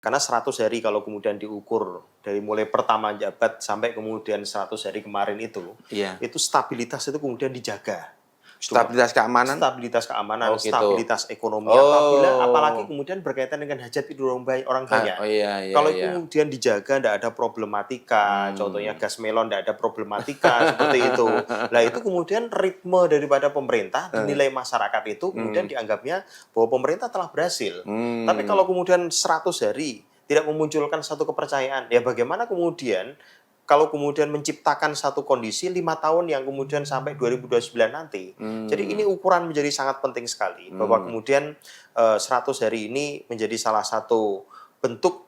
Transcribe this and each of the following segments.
Karena 100 hari kalau kemudian diukur dari mulai pertama jabat sampai kemudian 100 hari kemarin Iya. itu stabilitas itu kemudian dijaga. Stabilitas keamanan? Stabilitas keamanan, Oh gitu. stabilitas ekonomi, apalagi Oh. kemudian berkaitan dengan hajat hidup orang banyak. Oh iya iya Kalau itu iya. kemudian dijaga, tidak ada problematika, contohnya gas melon tidak ada problematika seperti itu. Nah itu kemudian ritme daripada pemerintah dinilai masyarakat itu kemudian dianggapnya bahwa pemerintah telah berhasil. Tapi kalau kemudian 100 hari tidak memunculkan satu kepercayaan, ya bagaimana kemudian kalau kemudian menciptakan satu kondisi 5 tahun yang kemudian sampai 2029 nanti. Jadi ini ukuran menjadi sangat penting sekali bahwa kemudian 100 hari ini menjadi salah satu bentuk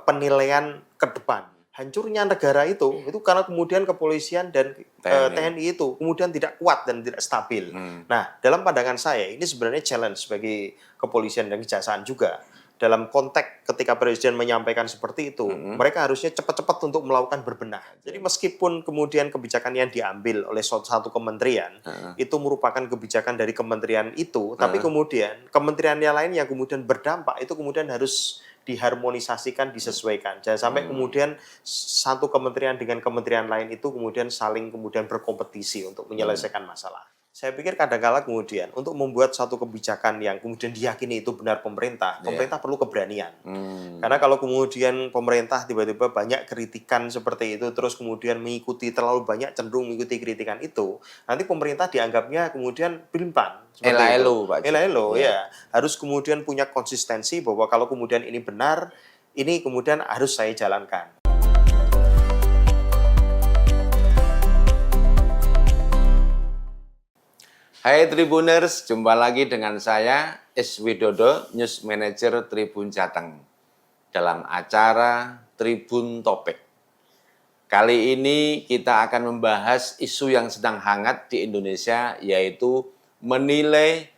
penilaian ke depan. Hancurnya negara itu karena kemudian kepolisian dan TNI itu kemudian tidak kuat dan tidak stabil. Nah, dalam pandangan saya ini sebenarnya challenge bagi kepolisian dan kejaksaan juga. Dalam konteks ketika Presiden menyampaikan seperti itu, mereka harusnya cepat-cepat untuk melakukan berbenah. Jadi meskipun kemudian kebijakan yang diambil oleh satu kementerian, itu merupakan kebijakan dari kementerian itu, tapi kemudian kementerian yang lain yang kemudian berdampak, itu kemudian harus diharmonisasikan, disesuaikan. Jangan sampai kemudian satu kementerian dengan kementerian lain itu kemudian saling kemudian berkompetisi untuk menyelesaikan masalah. Saya pikir kadang-kala kemudian untuk membuat satu kebijakan yang kemudian diyakini itu benar pemerintah perlu keberanian. Karena kalau kemudian pemerintah tiba-tiba banyak kritikan seperti itu, terus kemudian terlalu banyak cenderung mengikuti kritikan itu, nanti pemerintah dianggapnya kemudian pelimpan. Elo-elo, Pak. Elo-elo, ya. Harus kemudian punya konsistensi bahwa kalau kemudian ini benar, ini kemudian harus saya jalankan. Hai Tribuners, jumpa lagi dengan saya, S. Widodo, News Manager Tribun Jateng, dalam acara Tribun Topik. Kali ini kita akan membahas isu yang sedang hangat di Indonesia, yaitu menilai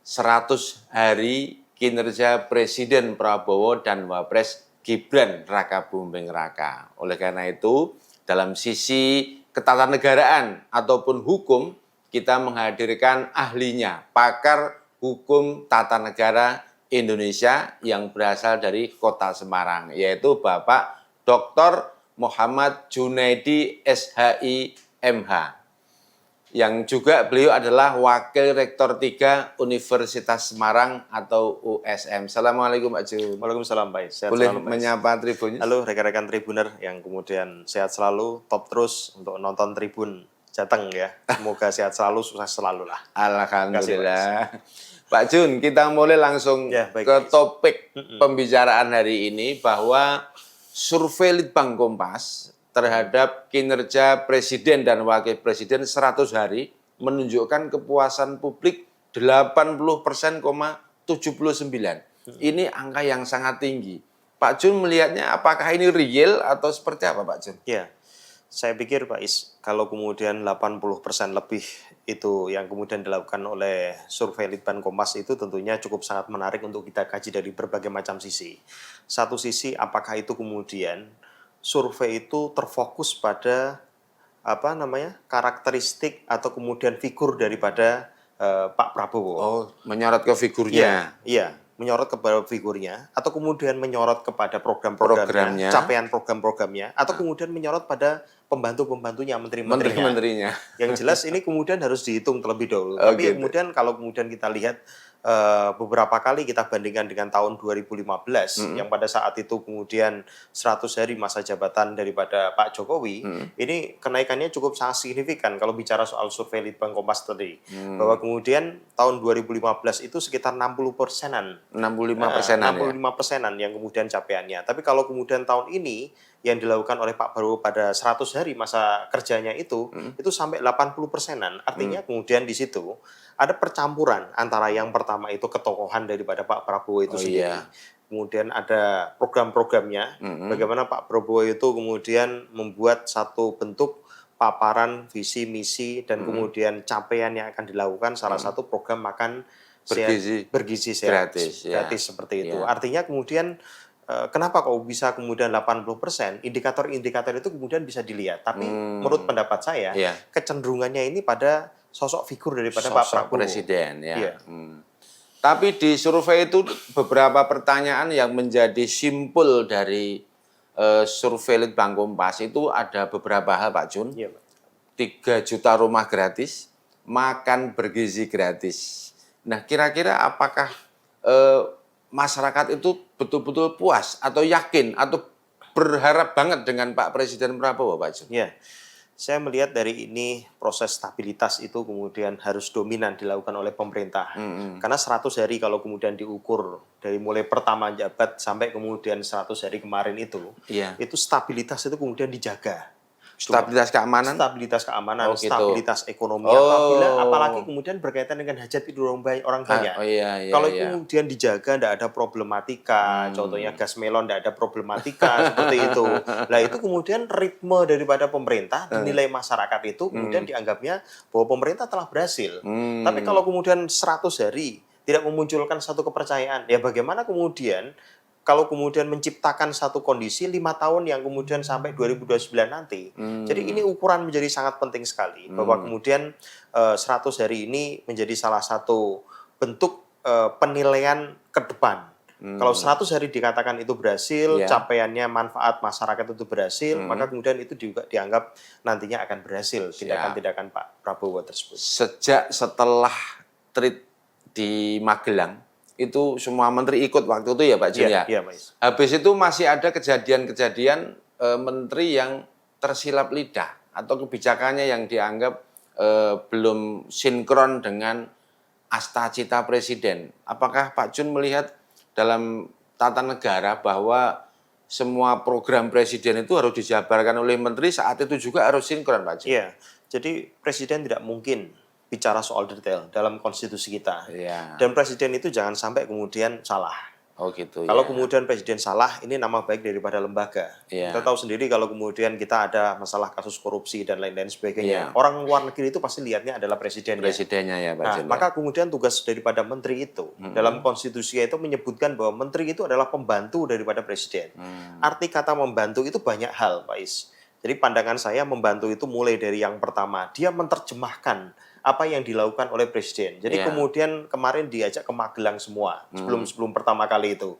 100 hari kinerja Presiden Prabowo dan Wapres Gibran Rakabuming Raka. Oleh karena itu, dalam sisi ketatanegaraan ataupun hukum, kita menghadirkan ahlinya, pakar hukum tata negara Indonesia yang berasal dari Kota Semarang, yaitu Bapak Dr. Muhammad Junaidi SHI MH. Yang juga beliau adalah Wakil Rektor 3 Universitas Semarang atau USM. Assalamualaikum Pak Jun. Waalaikumsalam Pak. Sehat Boleh selalu, Pak. menyapa Tribun. Halo rekan-rekan Tribuner yang kemudian sehat selalu, top terus untuk nonton Tribun Jateng ya. Semoga sehat selalu, sukses selalu lah. Alhamdulillah. Pak Jun, kita mulai langsung ke topik pembicaraan hari ini bahwa survei Litbang Kompas terhadap kinerja Presiden dan Wakil Presiden 100 hari menunjukkan kepuasan publik 80%,79. Ini angka yang sangat tinggi. Pak Jun melihatnya apakah ini real atau seperti apa Pak Jun? Ya, saya pikir Pak Is, kalau kemudian 80% lebih itu yang kemudian dilakukan oleh survei Litbang Kompas itu tentunya cukup sangat menarik untuk kita kaji dari berbagai macam sisi. Satu sisi, apakah itu kemudian survei itu terfokus pada karakteristik atau kemudian figur daripada Pak Prabowo. Oh, menyorot ke figurnya. Iya, menyorot kepada figurnya atau kemudian menyorot kepada program-programnya, capaian program-programnya atau kemudian menyorot pada pembantu-pembantunya, menteri-menterinya. Yang jelas ini kemudian harus dihitung terlebih dahulu. Tapi kemudian kalau kemudian kita lihat beberapa kali kita bandingkan dengan tahun 2015 yang pada saat itu kemudian 100 hari masa jabatan daripada Pak Jokowi, ini kenaikannya cukup sangat signifikan kalau bicara soal survei Litbang Kompas tadi. Bahwa kemudian tahun 2015 itu sekitar 60%-an. 65%-an yang kemudian capaiannya. Tapi kalau kemudian tahun ini yang dilakukan oleh Pak Prabowo pada 100 hari masa kerjanya itu sampai 80%-an. Artinya kemudian di situ ada percampuran antara yang pertama itu ketokohan daripada Pak Prabowo itu sendiri. Kemudian ada program-programnya, bagaimana Pak Prabowo itu kemudian membuat satu bentuk paparan visi misi dan kemudian capaian yang akan dilakukan, salah satu program makan bergizi sehat gratis seperti itu. Artinya kemudian kenapa kok bisa kemudian 80%? Indikator-indikator itu kemudian bisa dilihat. Tapi menurut pendapat saya, kecenderungannya ini pada sosok figur daripada Pak Prabowo. Presiden ya. Tapi di survei itu beberapa pertanyaan yang menjadi simpul dari survei Litbang Kompas itu ada beberapa hal Pak Jun. Iya, Pak. 3 juta rumah gratis, makan bergizi gratis. Nah, kira-kira apakah masyarakat itu betul-betul puas atau yakin atau berharap banget dengan Pak Presiden Prabowo, Pak Jun? Ya, saya melihat dari ini proses stabilitas itu kemudian harus dominan dilakukan oleh pemerintah. Karena 100 hari kalau kemudian diukur dari mulai pertama jabat sampai kemudian 100 hari kemarin Iya. itu stabilitas itu kemudian dijaga. Stabilitas keamanan? Stabilitas keamanan, Oh, gitu. stabilitas ekonomi, Oh. apalagi kemudian berkaitan dengan hajat hidup orang banyak. Oh iya, iya, Kalau iya. kemudian dijaga, tidak ada problematika, contohnya gas melon tidak ada problematika seperti itu. Nah itu kemudian ritme daripada pemerintah dinilai masyarakat itu kemudian dianggapnya bahwa pemerintah telah berhasil. Tapi kalau kemudian 100 hari tidak memunculkan satu kepercayaan, ya bagaimana kemudian kalau kemudian menciptakan satu kondisi 5 tahun yang kemudian sampai 2029 nanti. Jadi ini ukuran menjadi sangat penting sekali. Bahwa kemudian 100 hari ini menjadi salah satu bentuk penilaian ke depan. Kalau 100 hari dikatakan itu berhasil, Ya. capaiannya manfaat masyarakat itu berhasil, maka kemudian itu juga dianggap nantinya akan berhasil tindakan-tindakan Pak Prabowo tersebut. Sejak setelah treat di Magelang, itu semua menteri ikut waktu itu ya Pak Jun ya? Iya, Pak Is. Habis itu masih ada kejadian-kejadian menteri yang tersilap lidah atau kebijakannya yang dianggap belum sinkron dengan asta cita presiden. Apakah Pak Jun melihat dalam tata negara bahwa semua program presiden itu harus dijabarkan oleh menteri, saat itu juga harus sinkron Pak Jun? Iya, jadi presiden tidak mungkin bicara soal detail dalam konstitusi kita. Iya. Dan presiden itu jangan sampai kemudian salah. Oh gitu Kalau ya. kemudian presiden salah, ini nama baik daripada lembaga. Iya. Kita tahu sendiri kalau kemudian kita ada masalah kasus korupsi dan lain-lain sebagainya. Iya. Orang luar negeri itu pasti lihatnya adalah presidennya. Presidennya ya Pak Nah, Jun. ya. maka kemudian tugas daripada menteri itu dalam konstitusi itu menyebutkan bahwa menteri itu adalah pembantu daripada presiden. Arti kata membantu itu banyak hal, Pak Is. Jadi pandangan saya membantu itu mulai dari yang pertama, dia menerjemahkan apa yang dilakukan oleh presiden. Jadi Iya. kemudian kemarin diajak ke Magelang semua sebelum pertama kali itu.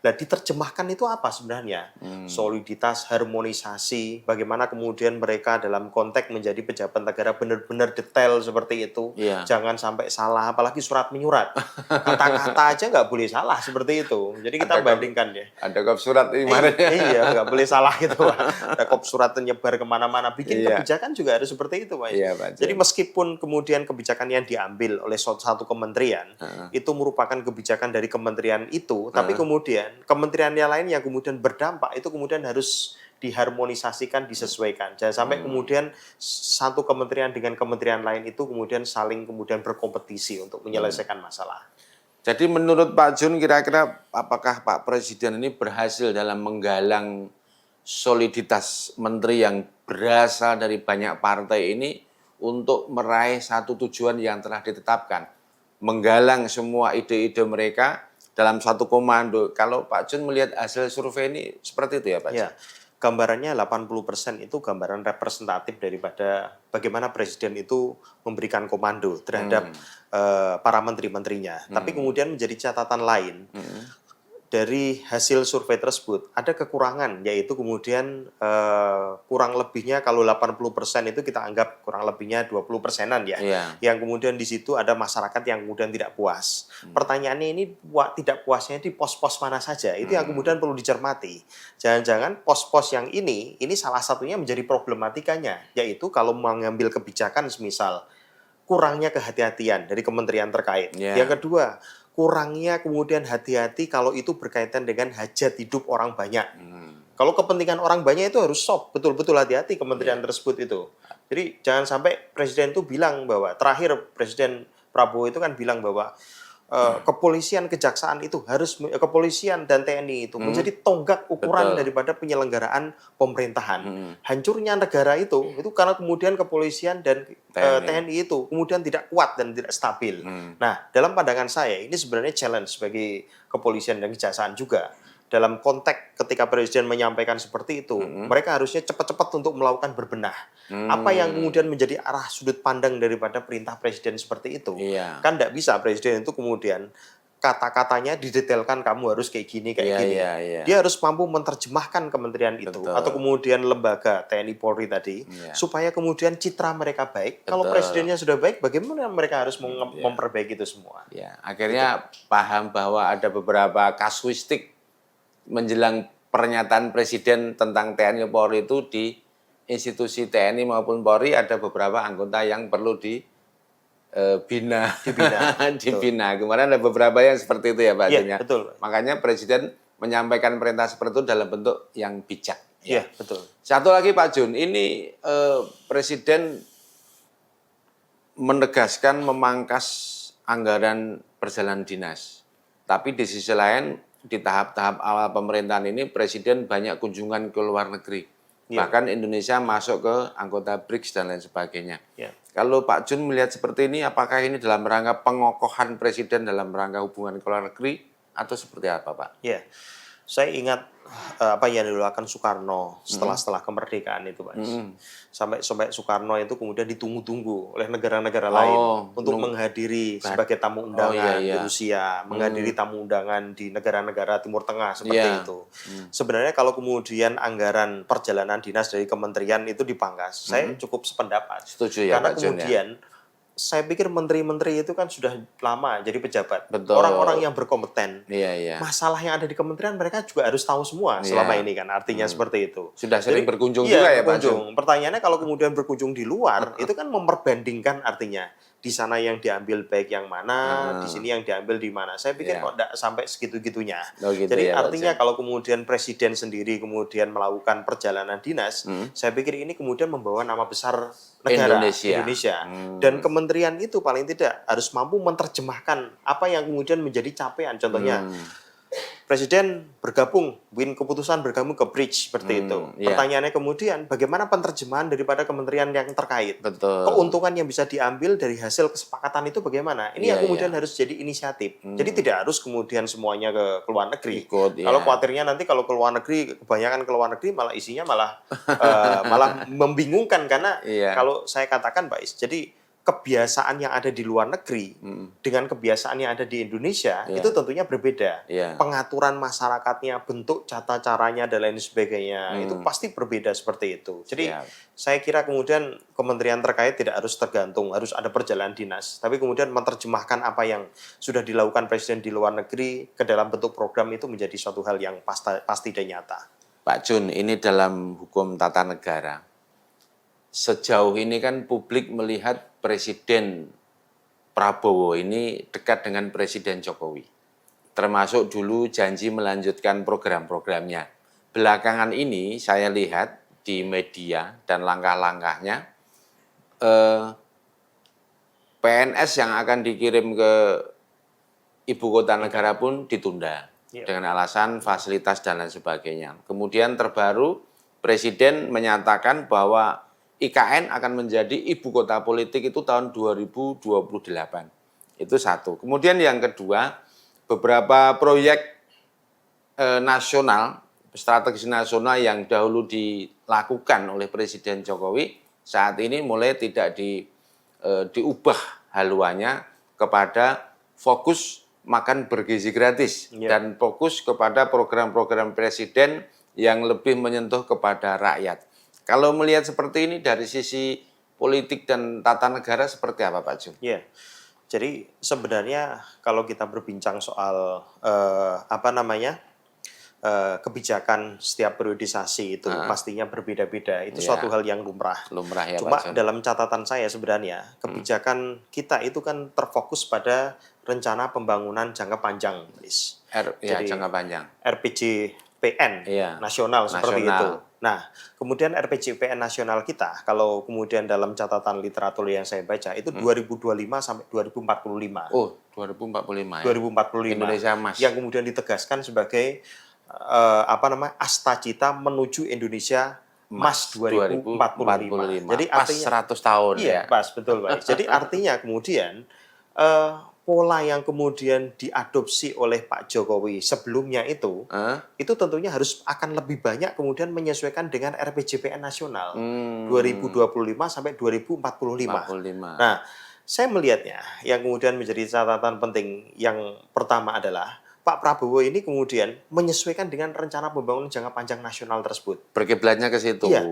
Nah, diterjemahkan itu apa sebenarnya? Soliditas, harmonisasi, bagaimana kemudian mereka dalam konteks menjadi pejabat negara benar-benar detail seperti itu. Iya. Jangan sampai salah, apalagi surat menyurat. Kata-kata aja nggak boleh salah seperti itu. Jadi kita bandingkan ya. Ada kop surat kemarin. Iya, nggak boleh salah gitu, Pak. Ada kop surat nyebar kemana-mana. Bikin Iya. kebijakan juga harus seperti itu, Pak. Iya, Pak. Jadi meskipun kemudian kebijakan yang diambil oleh satu kementerian, itu merupakan kebijakan dari kementerian itu, tapi kemudian kementerian yang lain yang kemudian berdampak, itu kemudian harus diharmonisasikan, disesuaikan. Jangan sampai kemudian satu kementerian dengan kementerian lain itu kemudian saling kemudian berkompetisi untuk menyelesaikan masalah. Jadi menurut Pak Jun kira-kira apakah Pak Presiden ini berhasil dalam menggalang soliditas menteri yang berasal dari banyak partai ini untuk meraih satu tujuan yang telah ditetapkan. Menggalang semua ide-ide mereka dalam satu komando. Kalau Pak Jun melihat hasil survei ini seperti itu ya Pak Jun? Ya, gambarannya 80% itu gambaran representatif daripada bagaimana presiden itu memberikan komando terhadap para menteri-menterinya. Tapi kemudian menjadi catatan lain dari hasil survei tersebut ada kekurangan, yaitu kemudian kurang lebihnya kalau 80% itu kita anggap kurang lebihnya 20%-an ya. Iya. Yang kemudian di situ ada masyarakat yang kemudian tidak puas. Pertanyaannya ini tidak puasnya di pos-pos mana saja? Itu yang kemudian perlu dicermati. Jangan-jangan pos-pos yang ini salah satunya menjadi problematikanya, yaitu kalau mengambil kebijakan semisal kurangnya kehati-hatian dari kementerian terkait. Yeah. Yang kedua, kurangnya kemudian hati-hati kalau itu berkaitan dengan hajat hidup orang banyak. Kalau kepentingan orang banyak itu harus stop, betul-betul hati-hati kementerian tersebut itu. Jadi jangan sampai presiden itu bilang bahwa, terakhir Presiden Prabowo itu kan bilang bahwa kepolisian, kejaksaan itu harus, kepolisian dan TNI itu menjadi tonggak ukuran Betul. daripada penyelenggaraan pemerintahan. Hancurnya negara itu karena kemudian kepolisian dan TNI itu kemudian tidak kuat dan tidak stabil. Nah, dalam pandangan saya ini sebenarnya challenge bagi kepolisian dan kejaksaan juga. Dalam konteks ketika presiden menyampaikan seperti itu, mereka harusnya cepat-cepat untuk melakukan berbenah. Apa yang kemudian menjadi arah sudut pandang daripada perintah presiden seperti itu? Iya. Kan tidak bisa presiden itu kemudian kata-katanya didetailkan, kamu harus kayak gini, kayak Iya, gini. iya, iya. Dia harus mampu menerjemahkan kementerian itu Betul. atau kemudian lembaga TNI Polri tadi Iya. supaya kemudian citra mereka baik. Kalau Betul. presidennya sudah baik, bagaimana mereka harus Iya. memperbaiki itu semua? Ya, akhirnya paham bahwa ada beberapa kasuistik menjelang pernyataan presiden tentang TNI Polri itu di institusi TNI maupun Polri ada beberapa anggota yang perlu dibina. Dibina. Dibina. Kemarin ada beberapa yang seperti itu ya Pak Iya, Jun ya. betul. Makanya presiden menyampaikan perintah seperti itu dalam bentuk yang bijak. Iya, betul. Satu lagi Pak Jun, ini presiden menegaskan memangkas anggaran perjalanan dinas. Tapi di sisi lain, di tahap-tahap awal pemerintahan ini, Presiden banyak kunjungan ke luar negeri. Iya. Bahkan Indonesia masuk ke anggota BRICS dan lain sebagainya. Iya. Kalau Pak Jun melihat seperti ini, apakah ini dalam rangka pengokohan Presiden dalam rangka hubungan ke luar negeri, atau seperti apa Pak? Iya. Saya ingat apa yang dilakukan Soekarno setelah kemerdekaan itu, Pak. Sampai Soekarno itu kemudian ditunggu-tunggu oleh negara-negara lain untuk menghadiri sebagai tamu undangan di Rusia, menghadiri tamu undangan di negara-negara Timur Tengah seperti itu. Sebenarnya kalau kemudian anggaran perjalanan dinas dari kementerian itu dipangkas, saya cukup sependapat. Setuju ya Karena Pak Jun, kemudian saya pikir menteri-menteri itu kan sudah lama jadi pejabat. Betul. Orang-orang yang berkompeten. Iya, iya. Masalah yang ada di kementerian mereka juga harus tahu semua selama ini kan. Artinya seperti itu. Sudah sering berkunjung iya, juga ya Pak Jun? berkunjung. Pertanyaannya kalau kemudian berkunjung di luar, itu kan memperbandingkan artinya. Di sana yang diambil baik yang mana, di sini yang diambil di mana. Saya pikir kok tidak sampai segitu-gitunya. Gitu Jadi ya, Pak artinya Jun. kalau kemudian presiden sendiri kemudian melakukan perjalanan dinas, saya pikir ini kemudian membawa nama besar negara Indonesia. Dan kementerian itu paling tidak harus mampu menerjemahkan apa yang kemudian menjadi capaian. Contohnya presiden bergabung, bikin keputusan bergabung ke BRICS seperti itu. Pertanyaannya kemudian bagaimana penerjemahan daripada kementerian yang terkait? Betul. Keuntungan yang bisa diambil dari hasil kesepakatan itu bagaimana? Ini yang kemudian harus jadi inisiatif. Jadi tidak harus kemudian semuanya ke luar negeri. Kalau khawatirnya nanti kalau ke luar negeri, kebanyakan ke luar negeri malah isinya malah malah membingungkan karena kalau saya katakan Pak Is, jadi kebiasaan yang ada di luar negeri dengan kebiasaan yang ada di Indonesia itu tentunya berbeda. Pengaturan masyarakatnya, bentuk tata caranya dan lain sebagainya itu pasti berbeda seperti itu. Jadi saya kira kemudian kementerian terkait tidak harus tergantung, harus ada perjalanan dinas, tapi kemudian menerjemahkan apa yang sudah dilakukan presiden di luar negeri ke dalam bentuk program itu menjadi suatu hal yang pasti dan nyata. Pak Jun, ini dalam hukum tata negara. Sejauh ini kan publik melihat Presiden Prabowo ini dekat dengan Presiden Jokowi. Termasuk dulu janji melanjutkan program-programnya. Belakangan ini saya lihat di media dan langkah-langkahnya, PNS yang akan dikirim ke ibu kota negara pun ditunda. Dengan alasan fasilitas dan lain sebagainya. Kemudian terbaru Presiden menyatakan bahwa IKN akan menjadi ibu kota politik itu tahun 2028. Itu satu. Kemudian yang kedua, beberapa proyek nasional, strategis nasional yang dahulu dilakukan oleh Presiden Jokowi, saat ini mulai tidak diubah haluannya kepada fokus makan bergizi gratis dan fokus kepada program-program Presiden yang lebih menyentuh kepada rakyat. Kalau melihat seperti ini dari sisi politik dan tata negara seperti apa Pak Jun? Iya, jadi sebenarnya kalau kita berbincang soal kebijakan setiap periodisasi itu pastinya berbeda-beda. Itu suatu hal yang lumrah. Lumrah ya Cuma Pak Jun. dalam catatan saya sebenarnya kebijakan kita itu kan terfokus pada rencana pembangunan jangka panjang, Chris. Jadi jangka panjang. RPJPN nasional seperti itu. Nah, kemudian RPJPN nasional kita, kalau kemudian dalam catatan literatur yang saya baca, itu 2025 sampai 2045. Oh, 2045 ya? 2045. Indonesia Emas. Yang kemudian ditegaskan sebagai asta cita menuju Indonesia Emas 2045. Jadi pas artinya 100 tahun iya, ya. pas, betul Pak. Jadi artinya kemudian pola yang kemudian diadopsi oleh Pak Jokowi sebelumnya itu tentunya harus akan lebih banyak kemudian menyesuaikan dengan RPJPN nasional 2025 sampai 2045. 45. Nah, Saya melihatnya yang kemudian menjadi catatan penting yang pertama adalah Pak Prabowo ini kemudian menyesuaikan dengan rencana pembangunan jangka panjang nasional tersebut. Berkiblatnya ke situ. Iya,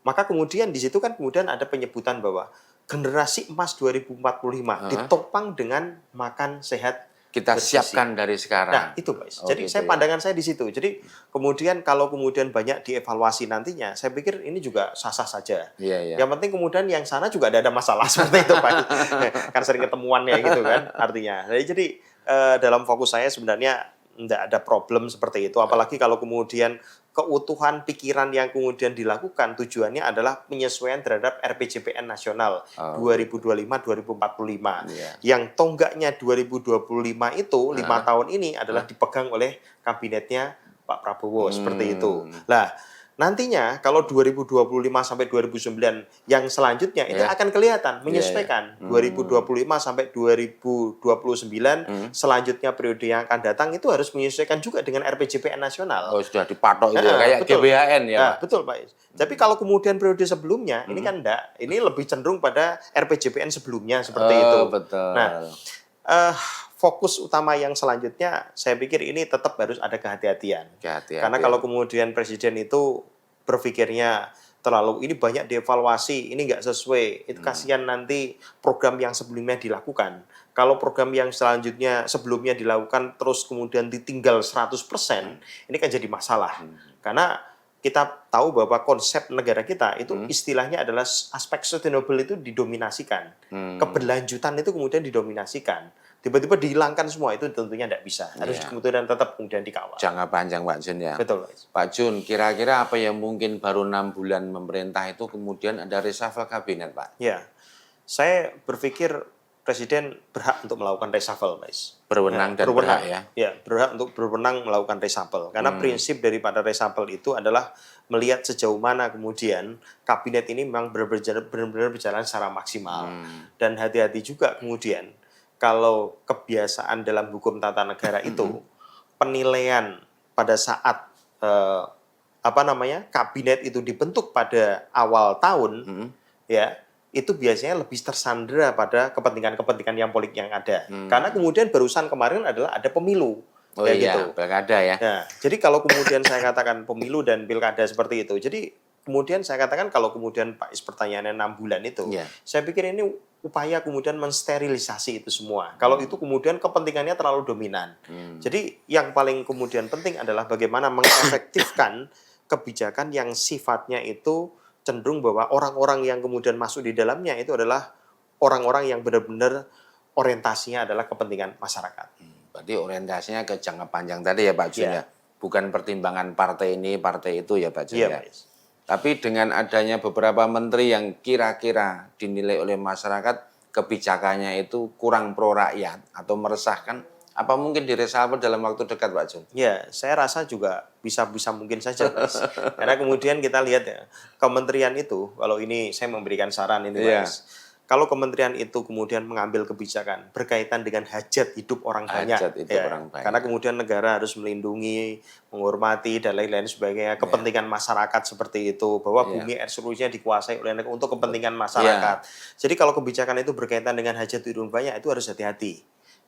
maka kemudian di situ kan kemudian ada penyebutan bahwa generasi emas 2045 ditopang dengan makan sehat Kita bergizi. siapkan dari sekarang. Nah, itu Pak. Oh, Jadi gitu saya ya. pandangan saya di situ. Jadi kemudian kalau kemudian banyak dievaluasi nantinya, saya pikir ini juga sah-sah saja. Iya, iya. Yang penting kemudian yang sana juga ada masalah seperti itu Pak. Kan sering ketemuan ya gitu kan artinya. Jadi dalam fokus saya sebenarnya tidak ada problem seperti itu. Apalagi kalau kemudian keutuhan pikiran yang kemudian dilakukan tujuannya adalah penyesuaian terhadap RPJPN nasional 2025-2045. Iya. Yang tonggaknya 2025 itu 5 tahun ini adalah dipegang oleh kabinetnya Pak Prabowo seperti itu. Nah, nantinya kalau 2025 sampai 2009 yang selanjutnya itu akan kelihatan menyesuaikan 2025 sampai 2029 selanjutnya periode yang akan datang itu harus menyesuaikan juga dengan RPJPN nasional. Oh, sudah dipatok itu ya, Nah, kayak betul. GBHN ya, Nah, Pak? betul Pak. Tapi kalau kemudian periode sebelumnya ini kan enggak, ini lebih cenderung pada RPJPN sebelumnya seperti itu. Betul. Nah, fokus utama yang selanjutnya saya pikir ini tetap harus ada kehati-hatian. Karena kalau kemudian presiden itu berpikirnya terlalu ini banyak dievaluasi, ini nggak sesuai, itu kasihan nanti program yang sebelumnya dilakukan. Kalau program yang selanjutnya sebelumnya dilakukan terus kemudian ditinggal 100%, ini kan jadi masalah. Karena kita tahu bahwa konsep negara kita itu istilahnya adalah aspek sustainable itu didominasikan. Keberlanjutan itu kemudian didominasikan. Tiba-tiba dihilangkan semua itu tentunya tidak bisa. Harus kemudian tetap kemudian dikawal. Jangka panjang Pak Jun ya. Betul. Pak Jun, kira-kira apa yang mungkin baru 6 bulan memerintah itu kemudian ada reshuffle kabinet, Pak? Ya, saya berpikir Presiden berhak untuk melakukan reshuffle, Mas. Berwenang dan berhak ya? Ya, berhak untuk berwenang melakukan reshuffle. Karena prinsip daripada reshuffle itu adalah melihat sejauh mana kemudian kabinet ini memang benar-benar berjalan secara maksimal. Dan hati-hati juga kemudian kalau kebiasaan dalam hukum tata negara itu penilaian pada saat kabinet itu dibentuk pada awal tahun ya itu biasanya lebih tersandera pada kepentingan-kepentingan yang politik yang ada. Karena kemudian barusan kemarin adalah ada pemilu. Oh ya iya, gitu. pilkada ya. Nah, jadi kalau kemudian saya katakan pemilu dan pilkada seperti itu, jadi kemudian saya katakan kalau kemudian Pak Is pertanyaannya 6 bulan itu, saya pikir ini upaya kemudian mensterilisasi itu semua. Kalau itu kemudian kepentingannya terlalu dominan. Jadi yang paling kemudian penting adalah bagaimana mengefektifkan kebijakan yang sifatnya itu cenderung bahwa orang-orang yang kemudian masuk di dalamnya itu adalah orang-orang yang benar-benar orientasinya adalah kepentingan masyarakat. Berarti orientasinya ke jangka panjang tadi ya Pak Jun ya. Bukan pertimbangan partai ini, partai itu ya Pak Jun ya. Tapi dengan adanya beberapa menteri yang kira-kira dinilai oleh masyarakat kebijakannya itu kurang pro rakyat atau meresahkan, apa mungkin direshuffle dalam waktu dekat Pak Jun? Ya, saya rasa juga bisa mungkin saja, Mas. Karena kemudian kita lihat ya, kementerian itu, kalau ini saya memberikan saran ini, Mas. Kalau kementerian itu kemudian mengambil kebijakan berkaitan dengan hajat hidup orang banyak, karena kemudian negara harus melindungi, menghormati dan lain-lain sebagainya, kepentingan masyarakat seperti itu, bahwa bumi air seluruhnya dikuasai oleh negara untuk kepentingan masyarakat. Jadi kalau kebijakan itu berkaitan dengan hajat hidup banyak itu harus hati-hati.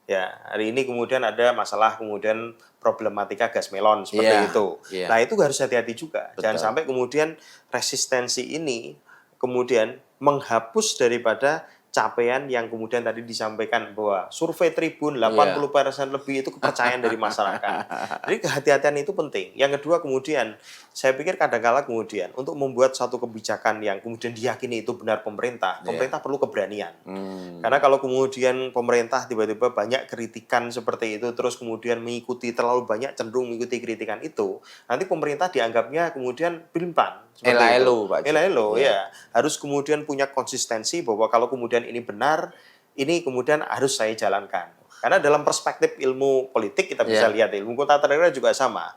Ya, hari ini kemudian ada masalah kemudian problematika gas melon seperti itu. Nah, itu harus hati-hati juga. Jangan sampai kemudian resistensi ini kemudian menghapus daripada capaian yang kemudian tadi disampaikan bahwa survei Tribun 80% lebih itu kepercayaan dari masyarakat. Jadi kehati-hatian itu penting. Yang kedua kemudian saya pikir kadang-kala kemudian untuk membuat satu kebijakan yang kemudian diyakini itu benar pemerintah perlu keberanian. Karena kalau kemudian pemerintah tiba-tiba banyak kritikan seperti itu terus kemudian mengikuti terlalu banyak cenderung mengikuti kritikan itu, nanti pemerintah dianggapnya kemudian pelimpan. Elo, Pak. Elo, ya. Harus kemudian punya konsistensi bahwa kalau kemudian ini benar, ini kemudian harus saya jalankan. Karena dalam perspektif ilmu politik kita bisa lihat, ilmu tata negara juga sama.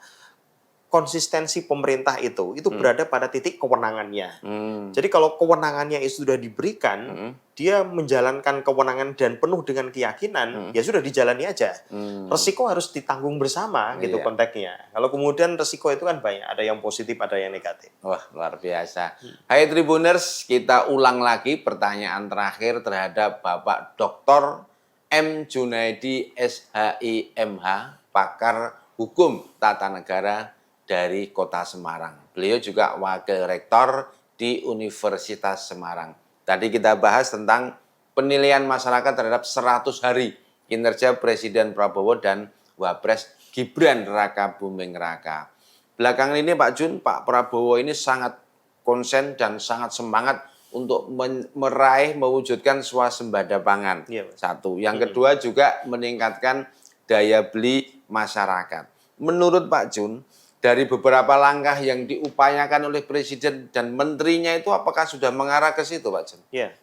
konsistensi pemerintah itu berada pada titik kewenangannya. Hmm. Jadi kalau kewenangannya itu sudah diberikan, dia menjalankan kewenangan dan penuh dengan keyakinan, ya sudah dijalani aja. Resiko harus ditanggung bersama gitu Iya. konteksnya. Kalau kemudian resiko itu kan banyak, ada yang positif, ada yang negatif. Wah, luar biasa. Hai Tribuners, kita ulang lagi pertanyaan terakhir terhadap Bapak Dr. M. Junaidi SHIMH, pakar hukum tata negara dari Kota Semarang. Beliau juga wakil rektor di Universitas Semarang. Tadi kita bahas tentang penilaian masyarakat terhadap 100 hari kinerja Presiden Prabowo dan Wapres Gibran Raka Buming Raka. Belakangan ini Pak Jun, Pak Prabowo ini sangat konsen dan sangat semangat untuk meraih, mewujudkan swasembada pangan. Iya, Mas. Satu. Yang kedua juga meningkatkan daya beli masyarakat. Menurut Pak Jun, dari beberapa langkah yang diupayakan oleh Presiden dan menterinya itu apakah sudah mengarah ke situ Pak Jun? Ya,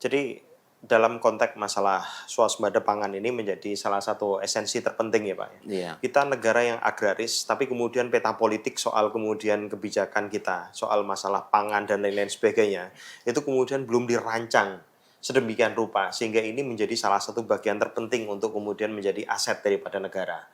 jadi dalam konteks masalah swasembada pangan ini menjadi salah satu esensi terpenting ya Pak. Iya. Kita negara yang agraris, tapi kemudian peta politik soal kemudian kebijakan kita, soal masalah pangan dan lain-lain sebagainya, itu kemudian belum dirancang sedemikian rupa, sehingga ini menjadi salah satu bagian terpenting untuk kemudian menjadi aset daripada negara.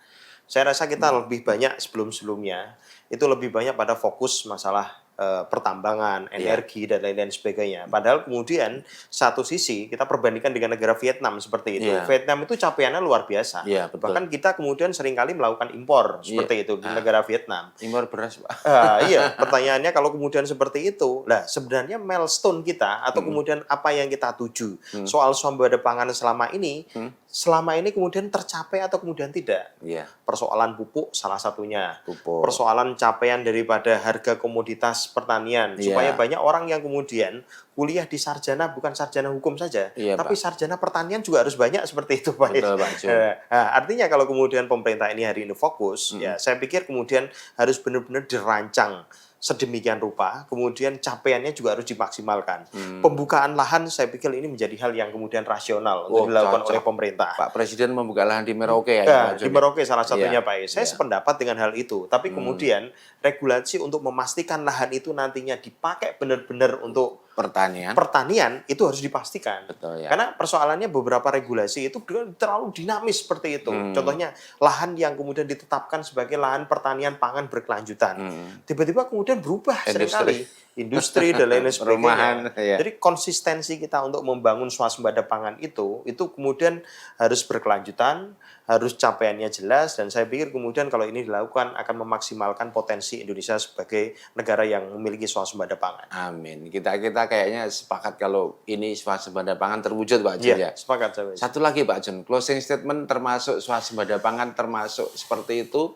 Saya rasa kita lebih banyak sebelum-sebelumnya, itu lebih banyak pada fokus masalah pertambangan, energi, dan lain-lain sebagainya. Padahal kemudian satu sisi kita perbandingkan dengan negara Vietnam seperti itu. Iya. Vietnam itu capaiannya luar biasa. Iya, betul. Bahkan kita kemudian seringkali melakukan impor seperti itu di negara Vietnam. Impor beras Pak. Iya, pertanyaannya kalau kemudian seperti itu, lah sebenarnya milestone kita atau kemudian apa yang kita tuju soal swasembada pangan selama ini kemudian tercapai atau kemudian tidak. Iya. Persoalan pupuk salah satunya. Pupuk. Persoalan capaian daripada harga komoditas pertanian. Iya. Supaya banyak orang yang kemudian kuliah di sarjana, bukan sarjana hukum saja, Iya, tapi Pak. sarjana pertanian juga harus banyak seperti itu Pak. Betul, Pak Jun. Nah, artinya kalau kemudian pemerintah ini hari ini fokus, ya saya pikir kemudian harus benar-benar dirancang sedemikian rupa, kemudian capaiannya juga harus dimaksimalkan. Pembukaan lahan saya pikir ini menjadi hal yang kemudian rasional untuk dilakukan cocok. oleh pemerintah. Pak Presiden membuka lahan di Merauke ya. Ya, Pak Jun? di Merauke salah satunya Iya. Pak. Saya Iya. sependapat dengan hal itu. Tapi kemudian regulasi untuk memastikan lahan itu nantinya dipakai benar-benar untuk pertanian itu harus dipastikan. Betul, ya. Karena persoalannya beberapa regulasi itu terlalu dinamis seperti itu. Contohnya lahan yang kemudian ditetapkan sebagai lahan pertanian pangan berkelanjutan. Tiba-tiba kemudian berubah seringkali. Industri dan lain-lain Rumahan, sebagainya. iya. Jadi konsistensi kita untuk membangun swasembada pangan itu kemudian harus berkelanjutan, harus capaiannya jelas, dan saya pikir kemudian kalau ini dilakukan akan memaksimalkan potensi Indonesia sebagai negara yang memiliki swasembada pangan. Amin. Kita kayaknya sepakat kalau ini swasembada pangan terwujud Pak Jun ya. Sepakat saya. Satu lagi Pak Jun, closing statement termasuk swasembada pangan termasuk seperti itu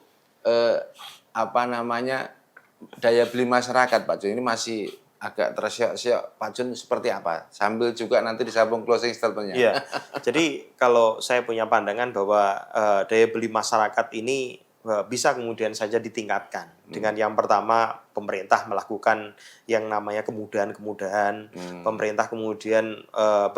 daya beli masyarakat Pak Jun ini masih agak tersiok-siok. Pak Jun seperti apa? Sambil juga nanti disambung closing statement-nya. Iya. Jadi kalau saya punya pandangan bahwa daya beli masyarakat ini bisa kemudian saja ditingkatkan dengan yang pertama pemerintah melakukan yang namanya kemudahan-kemudahan, pemerintah kemudian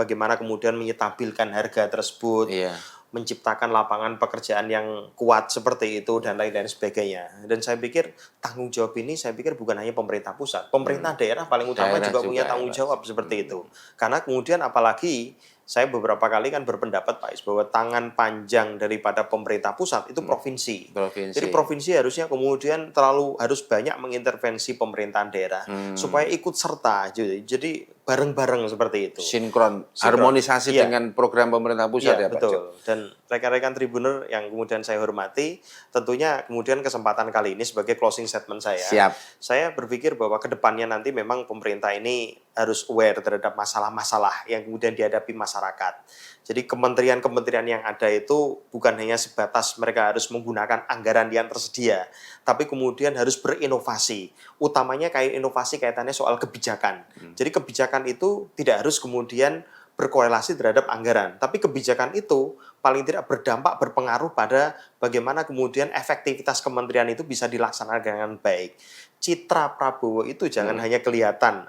bagaimana kemudian menyetabilkan harga tersebut, Iya. menciptakan lapangan pekerjaan yang kuat seperti itu dan lain-lain sebagainya. Dan saya pikir tanggung jawab ini saya pikir bukan hanya pemerintah pusat, pemerintah daerah paling utama Daerah juga punya juga, tanggung ya, jawab seperti itu. Karena kemudian apalagi saya beberapa kali kan berpendapat Pak Is bahwa tangan panjang daripada pemerintah pusat itu provinsi. Provinsi. Jadi provinsi harusnya kemudian harus banyak mengintervensi pemerintahan daerah supaya ikut serta. Jadi bareng-bareng seperti itu. Sinkron, harmonisasi Iya. dengan program pemerintah pusat Iya, ya Pak Jun. betul. Dan rekan-rekan Tribuner yang kemudian saya hormati, tentunya kemudian kesempatan kali ini sebagai closing statement saya. Siap. Saya berpikir bahwa ke depannya nanti memang pemerintah ini harus aware terhadap masalah-masalah yang kemudian dihadapi masyarakat. Jadi kementerian-kementerian yang ada itu bukan hanya sebatas mereka harus menggunakan anggaran yang tersedia, tapi kemudian harus berinovasi. Utamanya kayak inovasi kaitannya soal kebijakan. Jadi kebijakan itu tidak harus kemudian berkorelasi terhadap anggaran, tapi kebijakan itu paling tidak berdampak berpengaruh pada bagaimana kemudian efektivitas kementerian itu bisa dilaksanakan dengan baik. Citra Prabowo itu jangan hanya kelihatan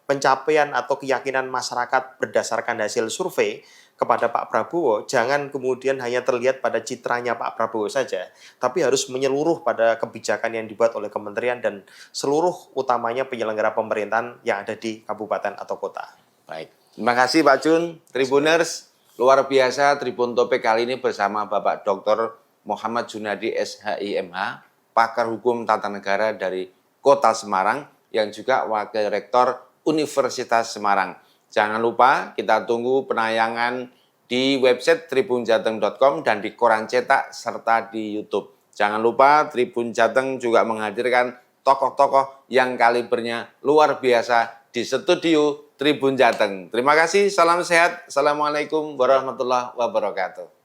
pencapaian atau keyakinan masyarakat berdasarkan hasil survei, kepada Pak Prabowo, jangan kemudian hanya terlihat pada citranya Pak Prabowo saja, tapi harus menyeluruh pada kebijakan yang dibuat oleh kementerian dan seluruh utamanya penyelenggara pemerintahan yang ada di kabupaten atau kota. Baik, terima kasih Pak Jun. Tribuners, luar biasa Tribun Topik kali ini bersama Bapak Dr. Muhammad Junadi SHIMH, pakar hukum tata negara dari Kota Semarang, yang juga Wakil Rektor Universitas Semarang. Jangan lupa kita tunggu penayangan di website tribunjateng.com dan di koran cetak serta di YouTube. Jangan lupa Tribun Jateng juga menghadirkan tokoh-tokoh yang kalibernya luar biasa di studio Tribun Jateng. Terima kasih, salam sehat. Assalamualaikum warahmatullahi wabarakatuh.